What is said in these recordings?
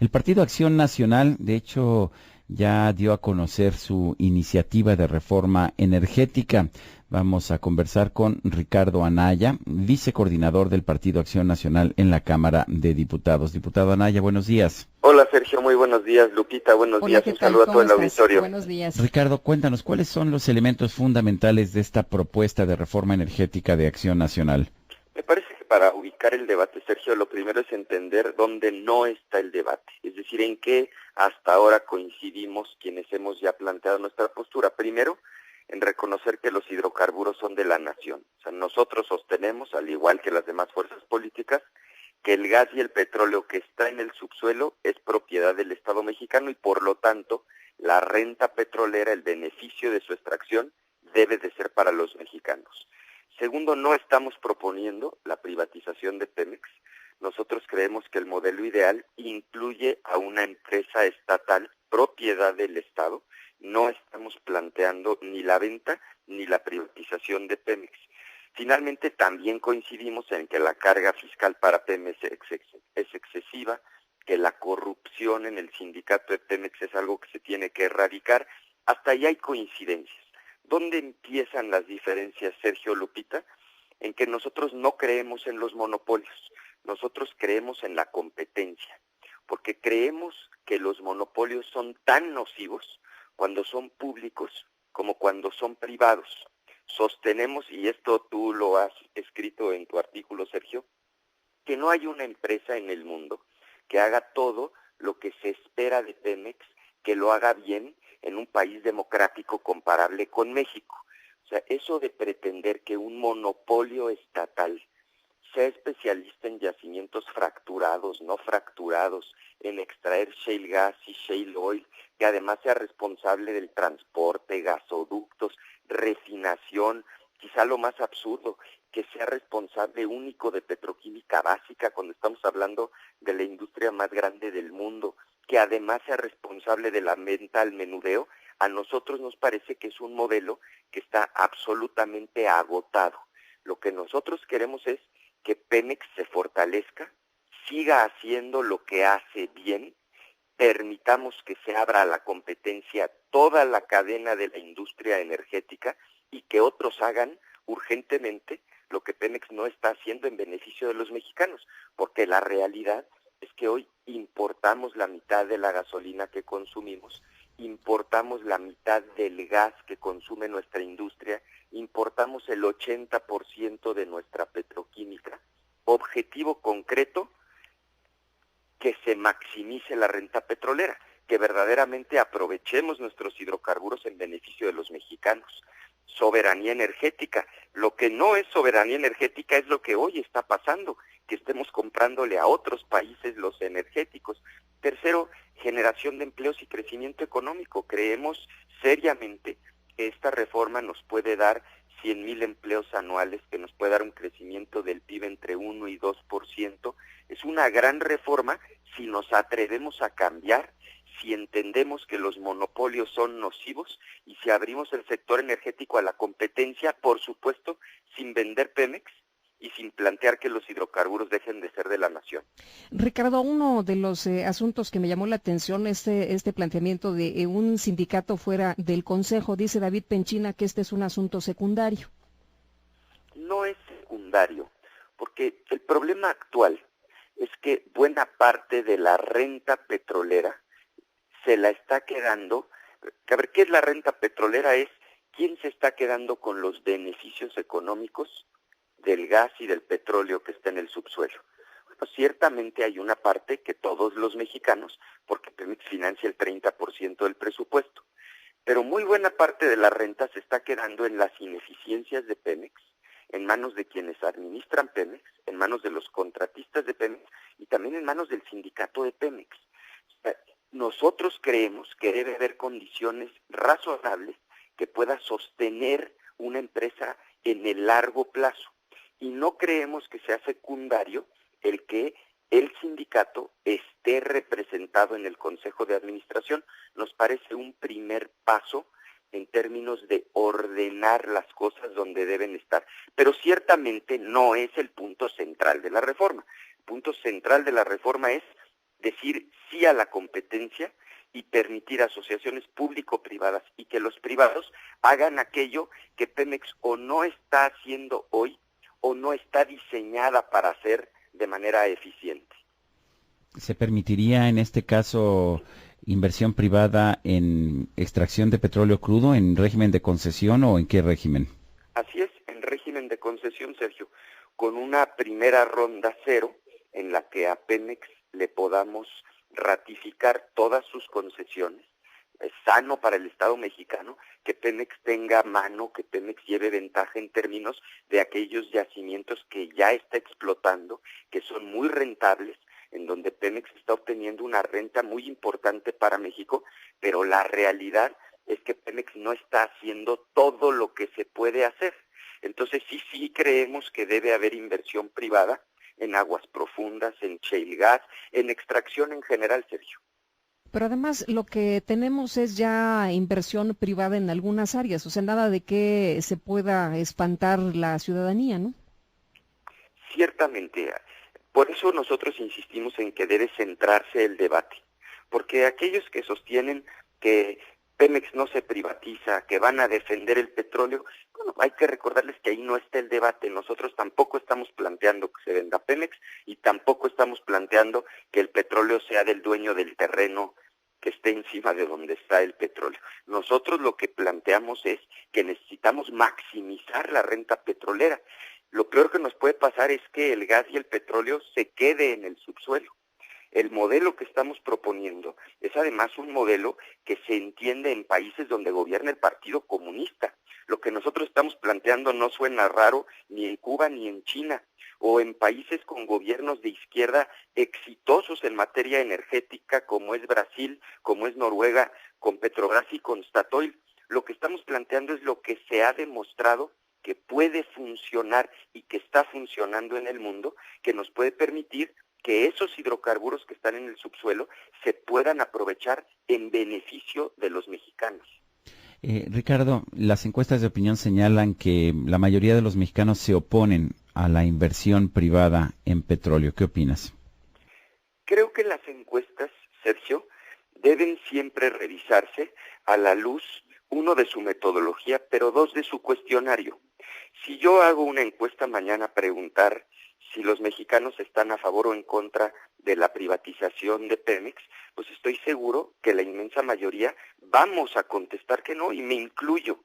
El Partido Acción Nacional, de hecho, ya dio a conocer su iniciativa de reforma energética. Vamos a conversar con Ricardo Anaya, vicecoordinador del Partido Acción Nacional en la Cámara de Diputados. Diputado Anaya, buenos días. Hola Sergio, muy buenos días. Lupita, buenos Hola, días. ¿qué Un tal? saludo a todo ¿Cómo el estás? auditorio. Buenos días. Ricardo, cuéntanos, ¿cuáles son los elementos fundamentales de esta propuesta de reforma energética de Acción Nacional? Me parece que para ubicar el debate, Sergio, lo primero es entender dónde no está el debate, es decir, en qué hasta ahora coincidimos quienes hemos ya planteado nuestra postura. Primero, en reconocer que los hidrocarburos son de la nación. O sea, nosotros sostenemos, al igual que las demás fuerzas políticas, que el gas y el petróleo que está en el subsuelo es propiedad del Estado mexicano y por lo tanto la renta petrolera, el beneficio de su extracción, debe de ser para los mexicanos. Segundo, no estamos proponiendo la privatización de Pemex. Nosotros creemos que el modelo ideal incluye a una empresa estatal, propiedad del Estado. No estamos planteando ni la venta ni la privatización de Pemex. Finalmente, también coincidimos en que la carga fiscal para Pemex es excesiva, que la corrupción en el sindicato de Pemex es algo que se tiene que erradicar. Hasta ahí hay coincidencias. ¿Dónde empiezan las diferencias, Sergio, Lupita? En que nosotros no creemos en los monopolios, nosotros creemos en la competencia, porque creemos que los monopolios son tan nocivos cuando son públicos como cuando son privados. Sostenemos, y esto tú lo has escrito en tu artículo, Sergio, que no hay una empresa en el mundo que haga todo lo que se espera de Pemex, que lo haga bien en un país democrático comparable con México. O sea, eso de pretender que un monopolio estatal sea especialista en yacimientos fracturados, no fracturados, en extraer shale gas y shale oil, que además sea responsable del transporte, gasoductos, refinación, quizá lo más absurdo, que sea responsable único de petroquímica básica cuando estamos hablando de la industria más grande del mundo, que además sea responsable de la venta al menudeo. A nosotros nos parece que es un modelo que está absolutamente agotado. Lo que nosotros queremos es que Pemex se fortalezca, siga haciendo lo que hace bien, permitamos que se abra a la competencia toda la cadena de la industria energética y que otros hagan urgentemente lo que Pemex no está haciendo en beneficio de los mexicanos, porque la realidad es que hoy importamos la mitad de la gasolina que consumimos, importamos la mitad del gas que consume nuestra industria, importamos el 80% de nuestra petroquímica. Objetivo concreto, que se maximice la renta petrolera, que verdaderamente aprovechemos nuestros hidrocarburos en beneficio de los mexicanos. Soberanía energética. Lo que no es soberanía energética es lo que hoy está pasando, que estemos comprándole a otros países los energéticos. Tercero, generación de empleos y crecimiento económico. Creemos seriamente que esta reforma nos puede dar 100,000 empleos anuales, que nos puede dar un crecimiento del PIB entre 1 y 2%. Es una gran reforma si nos atrevemos a cambiar, si entendemos que los monopolios son nocivos y si abrimos el sector energético a la competencia, por supuesto, sin vender Pemex y sin plantear que los hidrocarburos dejen de ser de la nación. Ricardo, uno de los asuntos que me llamó la atención es este planteamiento de un sindicato fuera del Consejo. Dice David Penchina que este es un asunto secundario. No es secundario, porque el problema actual es que buena parte de la renta petrolera se la está quedando. A ver, ¿qué es la renta petrolera? Es quién se está quedando con los beneficios económicos del gas y del petróleo que está en el subsuelo. Bueno, ciertamente hay una parte que todos los mexicanos, porque Pemex financia el 30% del presupuesto, pero muy buena parte de la renta se está quedando en las ineficiencias de Pemex, en manos de quienes administran Pemex, en manos de los contratistas de Pemex y también en manos del sindicato de Pemex. Nosotros creemos que debe haber condiciones razonables que pueda sostener una empresa en el largo plazo. Y no creemos que sea secundario el que el sindicato esté representado en el Consejo de Administración. Nos parece un primer paso en términos de ordenar las cosas donde deben estar. Pero ciertamente no es el punto central de la reforma. El punto central de la reforma es decir sí a la competencia y permitir asociaciones público-privadas y que los privados hagan aquello que Pemex o no está haciendo hoy o no está diseñada para hacer de manera eficiente. ¿Se permitiría en este caso inversión privada en extracción de petróleo crudo en régimen de concesión o en qué régimen? Así es, en régimen de concesión, Sergio, con una primera ronda cero en la que a Pemex le podamos ratificar todas sus concesiones. Es sano para el Estado mexicano que Pemex tenga mano, que Pemex lleve ventaja en términos de aquellos yacimientos que ya está explotando, que son muy rentables, en donde Pemex está obteniendo una renta muy importante para México, pero la realidad es que Pemex no está haciendo todo lo que se puede hacer. Entonces sí creemos que debe haber inversión privada en aguas profundas, en shale gas, en extracción en general, Sergio. Pero además lo que tenemos es ya inversión privada en algunas áreas, o sea, nada de que se pueda espantar la ciudadanía, ¿no? Ciertamente, por eso nosotros insistimos en que debe centrarse el debate, porque aquellos que sostienen que Pemex no se privatiza, que van a defender el petróleo, bueno, hay que recordarles que ahí no está el debate. Nosotros tampoco estamos planteando que se venda Pemex y tampoco estamos planteando que el petróleo sea del dueño del terreno que esté encima de donde está el petróleo. Nosotros lo que planteamos es que necesitamos maximizar la renta petrolera. Lo peor que nos puede pasar es que el gas y el petróleo se quede en el subsuelo. El modelo que estamos proponiendo es además un modelo que se entiende en países donde gobierna el Partido Comunista. Lo que nosotros estamos planteando no suena raro ni en Cuba ni en China, o en países con gobiernos de izquierda exitosos en materia energética, como es Brasil, como es Noruega, con Petrobras y con Statoil. Lo que estamos planteando es lo que se ha demostrado que puede funcionar y que está funcionando en el mundo, que nos puede permitir que esos hidrocarburos que están en el subsuelo se puedan aprovechar en beneficio de los mexicanos. Ricardo, las encuestas de opinión señalan que la mayoría de los mexicanos se oponen a la inversión privada en petróleo. ¿Qué opinas? Creo que las encuestas, Sergio, deben siempre revisarse a la luz, uno, de su metodología, pero dos, de su cuestionario. Si yo hago una encuesta mañana a preguntar si los mexicanos están a favor o en contra de la privatización de Pemex, pues estoy seguro que la inmensa mayoría vamos a contestar que no, y me incluyo.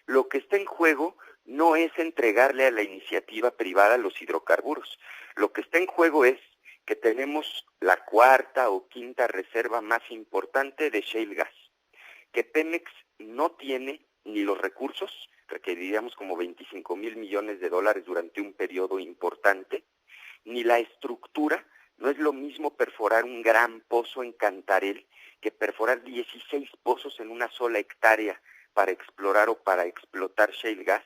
Lo que está en juego no es entregarle a la iniciativa privada los hidrocarburos. Lo que está en juego es que tenemos la cuarta o quinta reserva más importante de shale gas, que Pemex no tiene ni los recursos, requeriríamos como 25,000 millones de dólares durante un periodo importante, ni la estructura. No es lo mismo perforar un gran pozo en Cantarell que perforar 16 pozos en una sola hectárea para explorar o para explotar shale gas.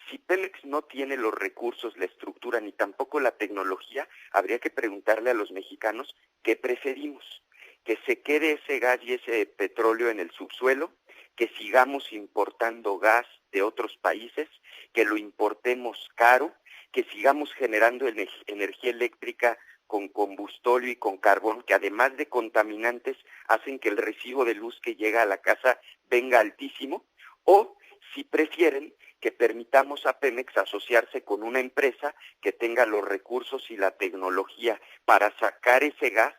Si Pemex no tiene los recursos, la estructura, ni tampoco la tecnología, habría que preguntarle a los mexicanos qué preferimos: que se quede ese gas y ese petróleo en el subsuelo, que sigamos importando gas de otros países, que lo importemos caro, que sigamos generando energía eléctrica con combustóleo y con carbón, que además de contaminantes hacen que el recibo de luz que llega a la casa venga altísimo, o si prefieren que permitamos a Pemex asociarse con una empresa que tenga los recursos y la tecnología para sacar ese gas,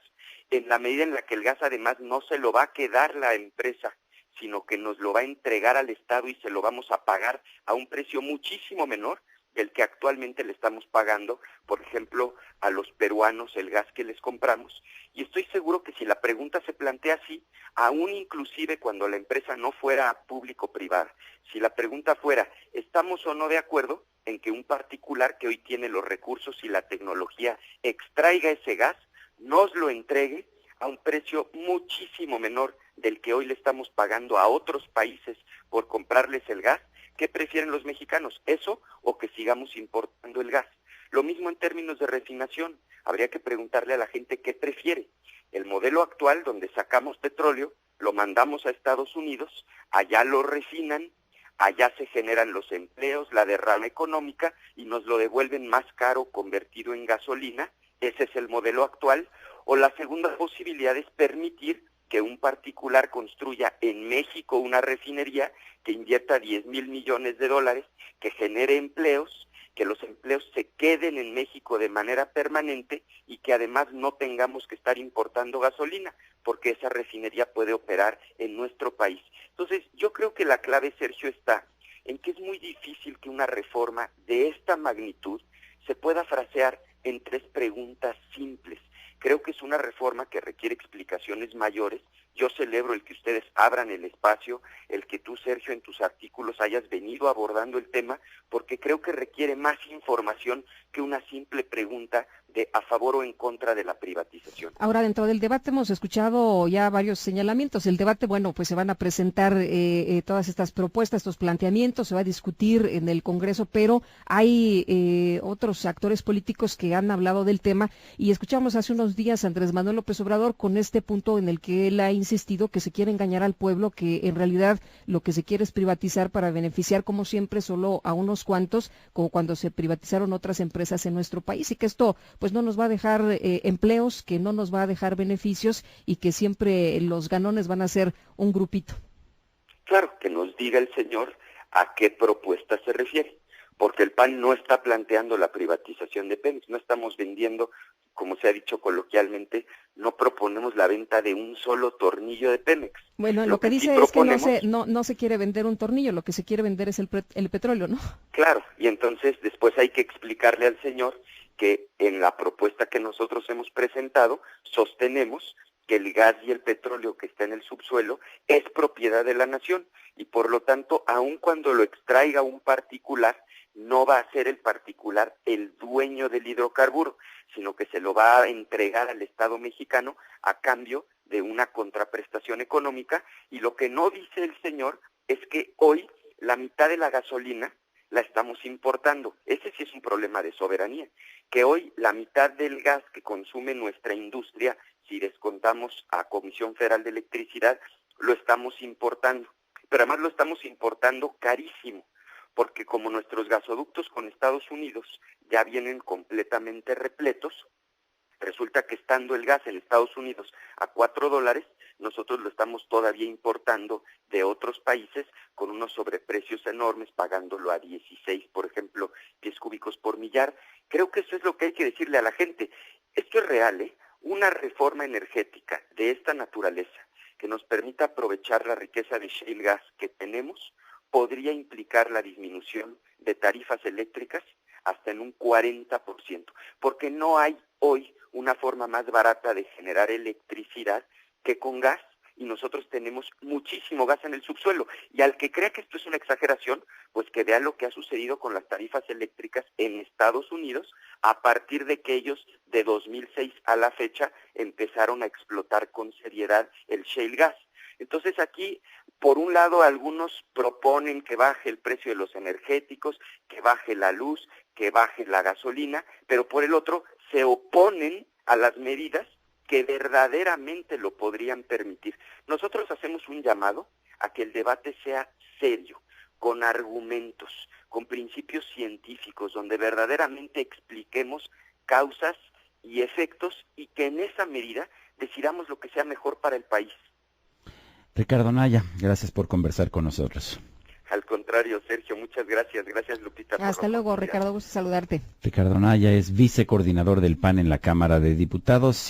en la medida en la que el gas además no se lo va a quedar la empresa, sino que nos lo va a entregar al Estado y se lo vamos a pagar a un precio muchísimo menor del que actualmente le estamos pagando, por ejemplo, a los peruanos el gas que les compramos. Y estoy seguro que si la pregunta se plantea así, aún inclusive cuando la empresa no fuera público-privada, si la pregunta fuera, ¿estamos o no de acuerdo en que un particular que hoy tiene los recursos y la tecnología extraiga ese gas, nos lo entregue a un precio muchísimo menor del que hoy le estamos pagando a otros países por comprarles el gas? ¿Qué prefieren los mexicanos? ¿Eso o que sigamos importando el gas? Lo mismo en términos de refinación. Habría que preguntarle a la gente qué prefiere. El modelo actual, donde sacamos petróleo, lo mandamos a Estados Unidos, allá lo refinan, allá se generan los empleos, la derrama económica y nos lo devuelven más caro convertido en gasolina. Ese es el modelo actual. O la segunda posibilidad es permitir que un particular construya en México una refinería que invierta 10,000 millones de dólares, que genere empleos, que los empleos se queden en México de manera permanente y que además no tengamos que estar importando gasolina, porque esa refinería puede operar en nuestro país. Entonces, yo creo que la clave, Sergio, está en que es muy difícil que una reforma de esta magnitud se pueda frasear en 3 preguntas simples. Creo que es una reforma que requiere explicaciones mayores. Yo celebro el que ustedes abran el espacio, el que tú, Sergio, en tus artículos hayas venido abordando el tema, porque creo que requiere más información que una simple pregunta de a favor o en contra de la privatización. Ahora, dentro del debate hemos escuchado ya varios señalamientos. El debate, bueno, pues se van a presentar todas estas propuestas, estos planteamientos, se va a discutir en el Congreso, pero hay otros actores políticos que han hablado del tema y escuchamos hace unos días a Andrés Manuel López Obrador con este punto en el que él ha insistido que se quiere engañar al pueblo, que en realidad lo que se quiere es privatizar para beneficiar, como siempre, solo a unos cuantos, como cuando se privatizaron otras empresas en nuestro país, y que esto pues no nos va a dejar empleos, que no nos va a dejar beneficios y que siempre los ganones van a ser un grupito. Claro, que nos diga el señor a qué propuesta se refiere, porque el PAN no está planteando la privatización de Pemex, no estamos vendiendo, como se ha dicho coloquialmente, no proponemos la venta de un solo tornillo de Pemex. Bueno, lo que dice sí es que no se quiere vender un tornillo, lo que se quiere vender es el petróleo, ¿no? Claro, y entonces después hay que explicarle al señor que en la propuesta que nosotros hemos presentado sostenemos que el gas y el petróleo que está en el subsuelo es propiedad de la nación y por lo tanto, aun cuando lo extraiga un particular, no va a ser el particular el dueño del hidrocarburo, sino que se lo va a entregar al Estado mexicano a cambio de una contraprestación económica, y lo que no dice el señor es que hoy la mitad de la gasolina la estamos importando. Ese sí es un problema de soberanía, que hoy la mitad del gas que consume nuestra industria, si descontamos a Comisión Federal de Electricidad, lo estamos importando, pero además lo estamos importando carísimo, porque como nuestros gasoductos con Estados Unidos ya vienen completamente repletos, resulta que estando el gas en Estados Unidos a $4, nosotros lo estamos todavía importando de otros países con unos sobreprecios enormes, pagándolo a 16, por ejemplo, pies cúbicos por millar. Creo que eso es lo que hay que decirle a la gente. Esto es real, ¿eh? Una reforma energética de esta naturaleza que nos permita aprovechar la riqueza de shale gas que tenemos podría implicar la disminución de tarifas eléctricas hasta en un 40%, porque no hay hoy una forma más barata de generar electricidad que con gas, y nosotros tenemos muchísimo gas en el subsuelo, y al que crea que esto es una exageración, pues que vea lo que ha sucedido con las tarifas eléctricas en Estados Unidos a partir de que ellos de 2006 a la fecha empezaron a explotar con seriedad el shale gas. Entonces aquí, por un lado, algunos proponen que baje el precio de los energéticos, que baje la luz, que baje la gasolina, pero por el otro se oponen a las medidas que verdaderamente lo podrían permitir. Nosotros hacemos un llamado a que el debate sea serio, con argumentos, con principios científicos, donde verdaderamente expliquemos causas y efectos y que en esa medida decidamos lo que sea mejor para el país. Ricardo Anaya, gracias por conversar con nosotros. Al contrario, Sergio, muchas gracias. Gracias, Lupita. Hasta luego, Ricardo, gusto saludarte. Ricardo Anaya es vicecoordinador del PAN en la Cámara de Diputados.